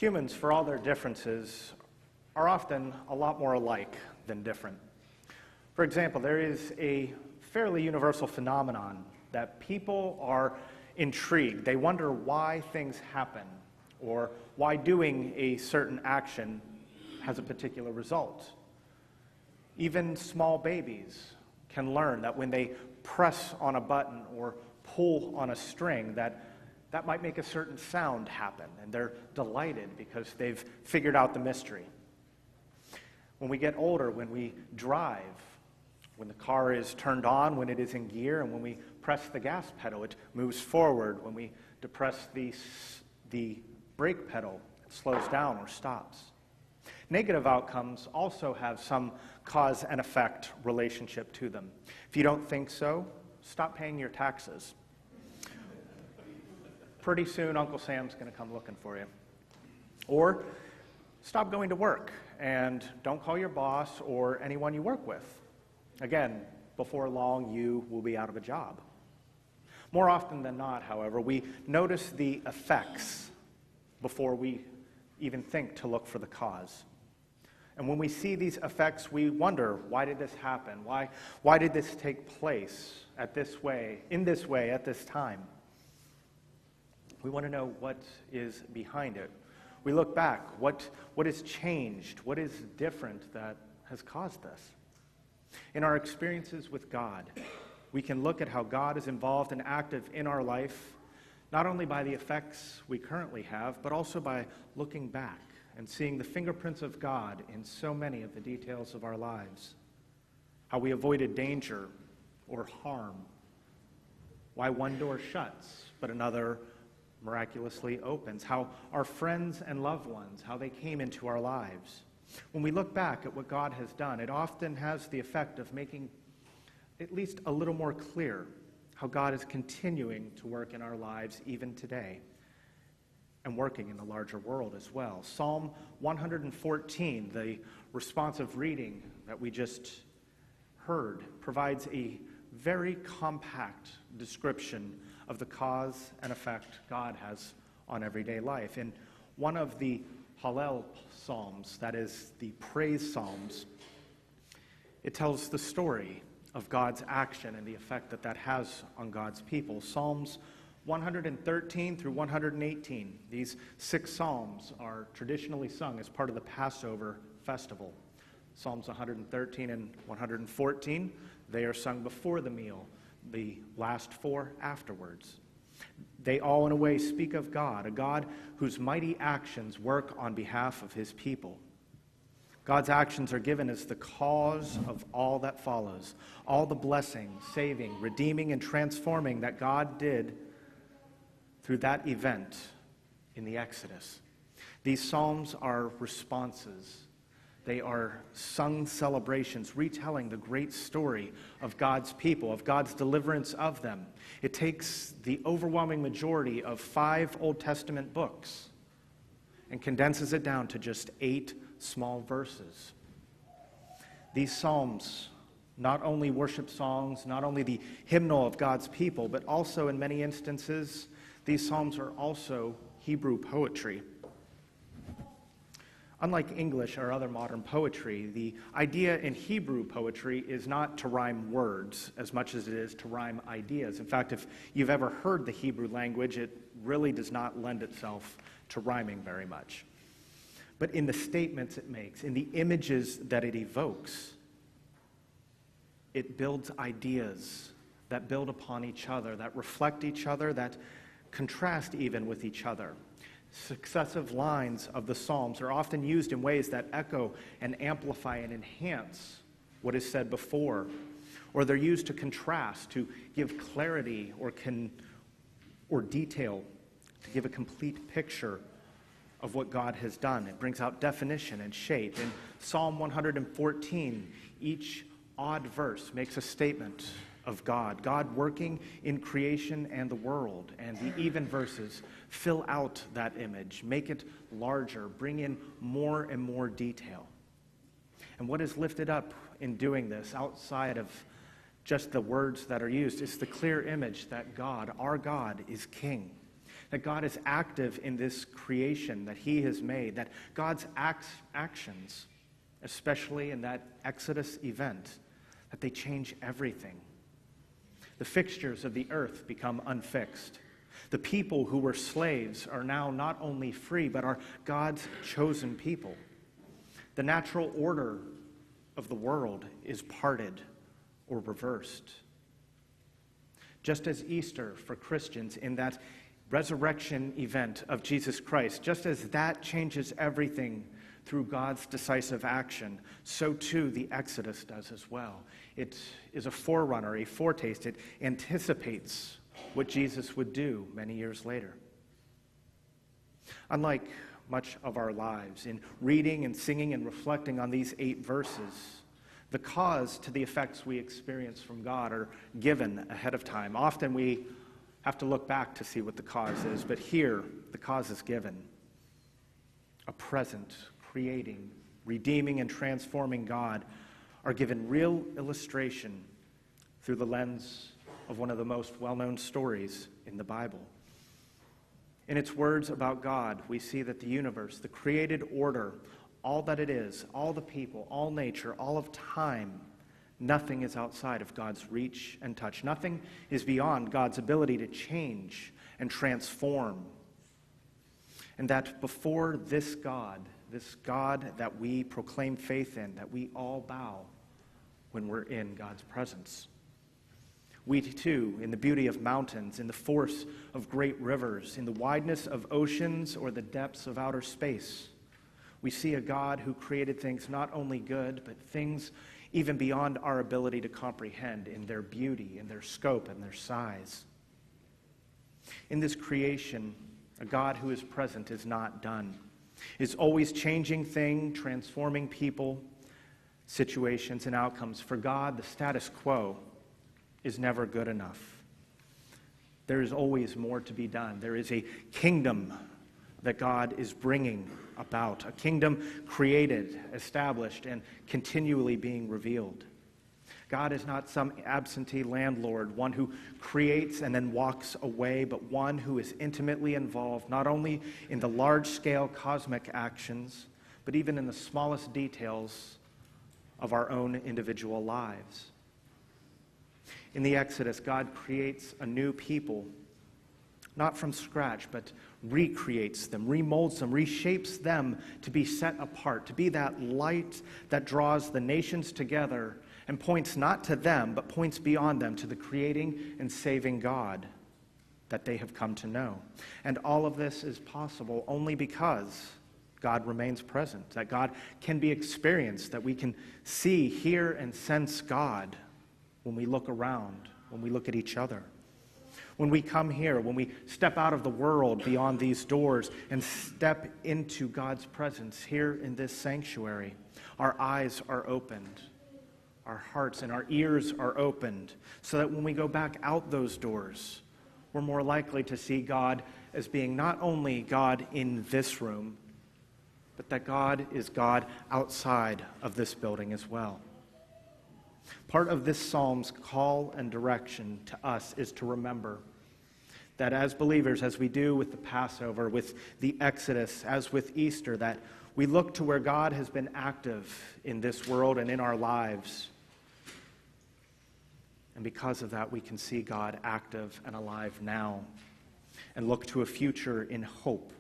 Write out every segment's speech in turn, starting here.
Humans, for all their differences, are often a lot more alike than different. For example, there is a fairly universal phenomenon that people are intrigued. They wonder why things happen or why doing a certain action has a particular result. Even small babies can learn that when they press on a button or pull on a string, that might make a certain sound happen, and they're delighted because they've figured out the mystery. When we get older, when we drive, when the car is turned on, when it is in gear, and when we press the gas pedal, it moves forward. When we depress the brake pedal, it slows down or stops. Negative outcomes also have some cause and effect relationship to them. If you don't think so, stop paying your taxes. Pretty soon, Uncle Sam's going to come looking for you. Or stop going to work and don't call your boss or anyone you work with. Again, before long, you will be out of a job. More often than not, however, we notice the effects before we even think to look for the cause. And when we see these effects, we wonder, why did this happen? Why did this take place in this way, at this time? We want to know what is behind it. We look back, what has changed? What is different that has caused this? In our experiences with God, we can look at how God is involved and active in our life, not only by the effects we currently have, but also by looking back and seeing the fingerprints of God in so many of the details of our lives. How we avoided danger or harm. Why one door shuts, but another miraculously opens. How our friends and loved ones, how they came into our lives. When we look back at what God has done, it often has the effect of making at least a little more clear how God is continuing to work in our lives even today and working in the larger world as well. Psalm 114, the responsive reading that we just heard, provides a very compact description of the cause and effect God has on everyday life. In one of the Hallel Psalms, that is the praise Psalms, it tells the story of God's action and the effect that has on God's people. Psalms 113 through 118. These 6 psalms are traditionally sung as part of the Passover festival. Psalms 113 and 114, they are sung before the meal. The last 4 afterwards. They all in a way speak of God, a God whose mighty actions work on behalf of his people. God's actions are given as the cause of all that follows, all the blessing, saving, redeeming, and transforming that God did through that event in the Exodus. These psalms are responses. They are sung celebrations, retelling the great story of God's people, of God's deliverance of them. It takes the overwhelming majority of 5 Old Testament books and condenses it down to just 8 small verses. These psalms, not only worship songs, not only the hymnal of God's people, but also in many instances, these psalms are also Hebrew poetry. Unlike English or other modern poetry, the idea in Hebrew poetry is not to rhyme words as much as it is to rhyme ideas. In fact, if you've ever heard the Hebrew language, it really does not lend itself to rhyming very much. But in the statements it makes, in the images that it evokes, it builds ideas that build upon each other, that reflect each other, that contrast even with each other. Successive lines of the Psalms are often used in ways that echo and amplify and enhance what is said before, or they're used to contrast, to give clarity or detail, to give a complete picture of what God has done. It brings out definition and shape. In Psalm 114, each odd verse makes a statement of God working in creation and the world, and the even verses fill out that image, make it larger, bring in more and more detail. And what is lifted up in doing this, outside of just the words that are used, is the clear image that God, our God, is King. that God is active in this creation that he has made, that God's actions, especially in that Exodus event, that they change everything. The fixtures of the earth become unfixed. The people who were slaves are now not only free, but are God's chosen people. The natural order of the world is parted or reversed. Just as Easter for Christians in that resurrection event of Jesus Christ, just as that changes everything through God's decisive action, so too the Exodus does as well. It is a forerunner, a foretaste. It anticipates what Jesus would do many years later. Unlike much of our lives, in reading and singing and reflecting on these 8 verses, the cause to the effects we experience from God are given ahead of time. Often we have to look back to see what the cause is, but here the cause is given. A present, creating, redeeming, and transforming God are given real illustration through the lens of one of the most well-known stories in the Bible. In its words about God, we see that the universe, the created order, all that it is, all the people, all nature, all of time, nothing is outside of God's reach and touch. Nothing is beyond God's ability to change and transform. And that before this God that we proclaim faith in, that we all bow when we're in God's presence. We too, in the beauty of mountains, in the force of great rivers, in the wideness of oceans or the depths of outer space, we see a God who created things not only good, but things even beyond our ability to comprehend in their beauty, in their scope, and their size. In this creation, a God who is present is not done, is always changing things, transforming people, situations, and outcomes. For God, the status quo is never good enough. There is always more to be done. There is a kingdom that God is bringing about, a kingdom created, established, and continually being revealed. God is not some absentee landlord, one who creates and then walks away, but one who is intimately involved not only in the large-scale cosmic actions, but even in the smallest details of our own individual lives. In the Exodus, God creates a new people, not from scratch, but recreates them, remolds them, reshapes them to be set apart, to be that light that draws the nations together and points not to them, but points beyond them to the creating and saving God that they have come to know. And all of this is possible only because God remains present, that God can be experienced, that we can see, hear, and sense God when we look around, when we look at each other. When we come here, when we step out of the world beyond these doors and step into God's presence here in this sanctuary, our eyes are opened, our hearts and our ears are opened, so that when we go back out those doors, we're more likely to see God as being not only God in this room, but that God is God outside of this building as well. Part of this psalm's call and direction to us is to remember that as believers, as we do with the Passover, with the Exodus, as with Easter, that we look to where God has been active in this world and in our lives. And because of that, we can see God active and alive now and look to a future in hope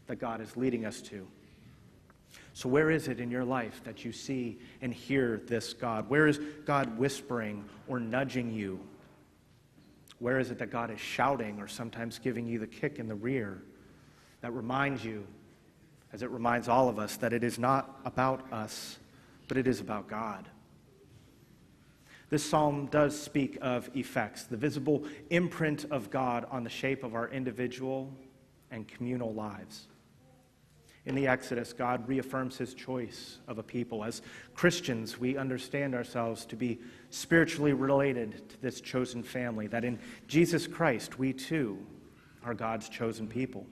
that God is leading us to. So where is it in your life that you see and hear this God? Where is God whispering or nudging you? Where is it that God is shouting or sometimes giving you the kick in the rear that reminds you, as it reminds all of us, that it is not about us, but it is about God? This psalm does speak of effects, the visible imprint of God on the shape of our individual and communal lives. In the Exodus, God reaffirms his choice of a people. As Christians, we understand ourselves to be spiritually related to this chosen family, that in Jesus Christ, we too are God's chosen people.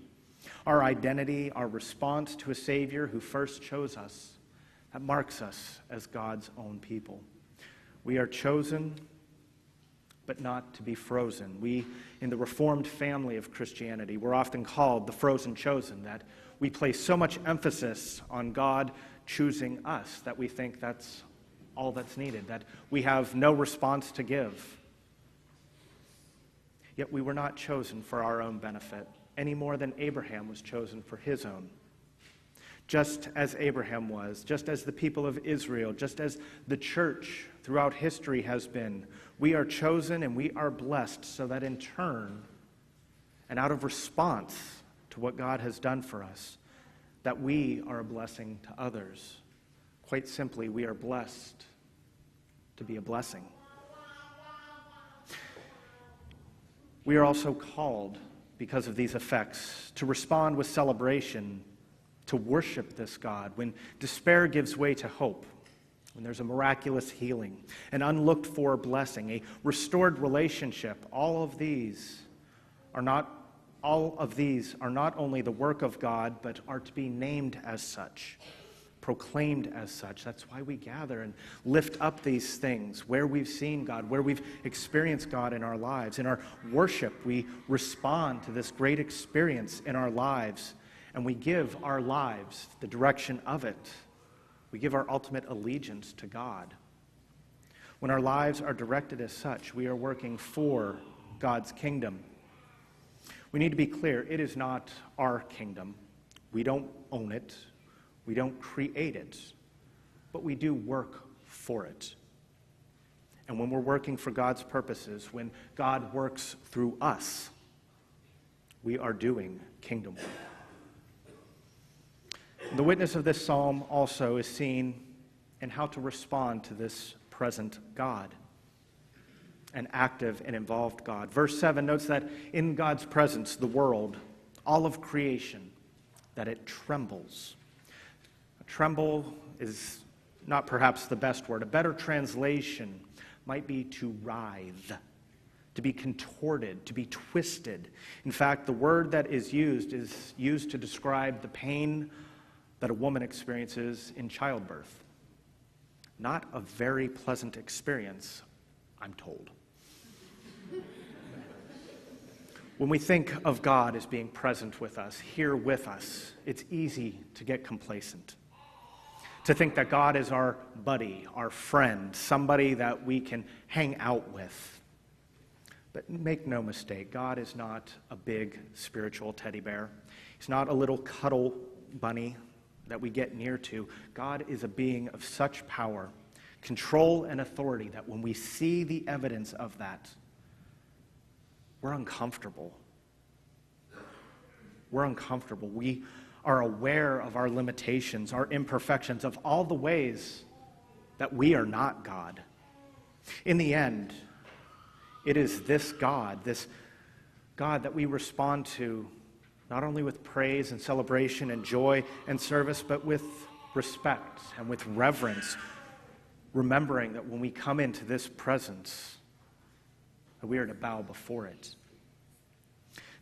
Our identity, our response to a Savior who first chose us, that marks us as God's own people. We are chosen, but not to be frozen. We, in the Reformed family of Christianity, we're often called the frozen chosen, that we place so much emphasis on God choosing us that we think that's all that's needed, that we have no response to give. Yet we were not chosen for our own benefit, any more than Abraham was chosen for his own. Just as Abraham was, just as the people of Israel, just as the church throughout history has been, we are chosen and we are blessed so that in turn, and out of response to what God has done for us, that we are a blessing to others. Quite simply, we are blessed to be a blessing. We are also called, because of these effects, to respond with celebration, to worship this God when despair gives way to hope, when there's a miraculous healing, an unlooked for blessing, a restored relationship. All of these are not only the work of God, but are to be named as such, proclaimed as such. That's why we gather and lift up these things, where we've seen God, where we've experienced God in our lives. In our worship, we respond to this great experience in our lives, and we give our lives the direction of it. We give our ultimate allegiance to God. When our lives are directed as such, we are working for God's kingdom. We need to be clear, it is not our kingdom. We don't own it. We don't create it. But we do work for it. And when we're working for God's purposes, when God works through us, we are doing kingdom work. The witness of this psalm also is seen in how to respond to this present God, an active and involved God. Verse 7 notes that in God's presence, the world, all of creation, that it trembles. Tremble is not perhaps the best word. A better translation might be to writhe, to be contorted, to be twisted. In fact, the word that is used to describe the pain that a woman experiences in childbirth. Not a very pleasant experience, I'm told. When we think of God as being present with us, here with us, it's easy to get complacent. To think that God is our buddy, our friend, somebody that we can hang out with. But make no mistake, God is not a big spiritual teddy bear. He's not a little cuddle bunny that we get near to. God is a being of such power, control, and authority that when we see the evidence of that, we're uncomfortable. We're uncomfortable. We are aware of our limitations, our imperfections, of all the ways that we are not God. In the end, it is this God that we respond to, not only with praise and celebration and joy and service, but with respect and with reverence, remembering that when we come into this presence, that we are to bow before it.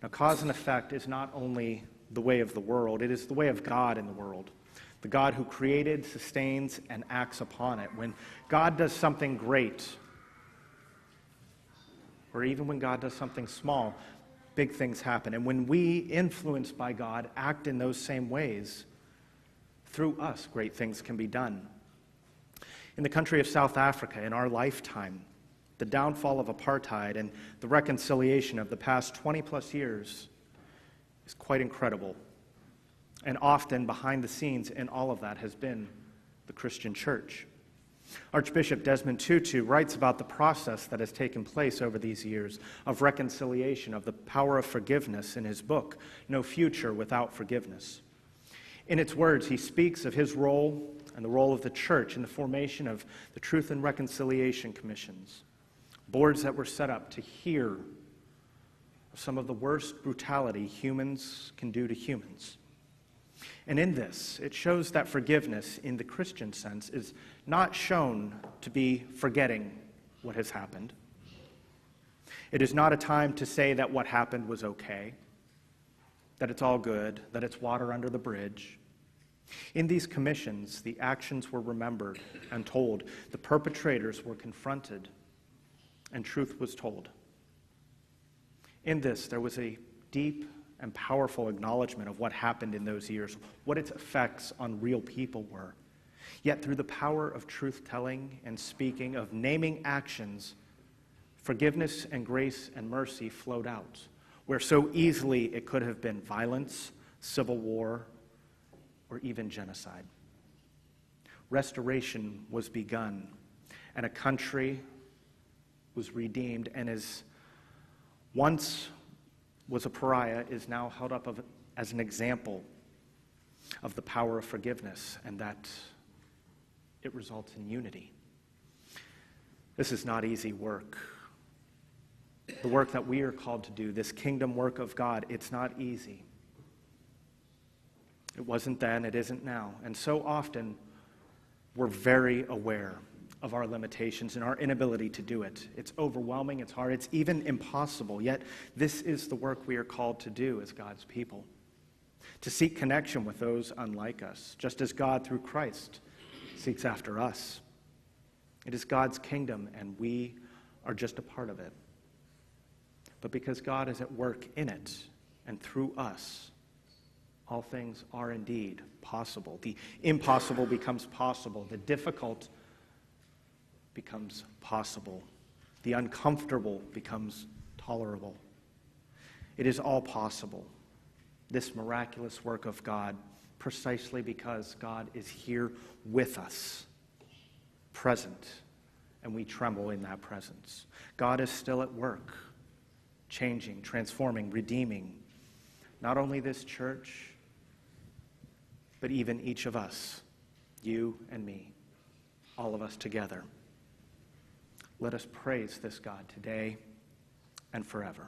Now, cause and effect is not only the way of the world, it is the way of God in the world. The God who created, sustains, and acts upon it. When God does something great, or even when God does something small, big things happen. And when we, influenced by God, act in those same ways, through us, great things can be done. In the country of South Africa, in our lifetime, the downfall of apartheid and the reconciliation of the past 20-plus years is quite incredible. And often behind the scenes in all of that has been the Christian church. Archbishop Desmond Tutu writes about the process that has taken place over these years of reconciliation, of the power of forgiveness in his book, No Future Without Forgiveness. In its words, he speaks of his role and the role of the church in the formation of the Truth and Reconciliation Commissions, boards that were set up to hear some of the worst brutality humans can do to humans. And in this, it shows that forgiveness, in the Christian sense, is not shown to be forgetting what has happened. It is not a time to say that what happened was okay, that it's all good, that it's water under the bridge. In these commissions, the actions were remembered and told. The perpetrators were confronted, and truth was told. In this, there was a deep and powerful acknowledgement of what happened in those years, what its effects on real people were. Yet through the power of truth-telling and speaking, of naming actions, forgiveness and grace and mercy flowed out, where so easily it could have been violence, civil war, or even genocide. Restoration was begun, and a country was redeemed, and as once was a pariah is now held up as an example of the power of forgiveness, and that it results in unity. This is not easy work. The work that we are called to do, this kingdom work of God, it's not easy. It wasn't then, it isn't now. And so often, we're very aware of our limitations and our inability to do it. It's overwhelming, it's hard, it's even impossible. Yet, this is the work we are called to do as God's people. To seek connection with those unlike us, just as God, through Christ, seeks after us. It is God's kingdom, and we are just a part of it. But because God is at work in it and through us, all things are indeed possible. The impossible becomes possible. The difficult becomes possible. The uncomfortable becomes tolerable. It is all possible, this miraculous work of God, precisely because God is here with us, present, and we tremble in that presence. God is still at work, changing, transforming, redeeming, not only this church, but even each of us, you and me, all of us together. Let us praise this God today and forever.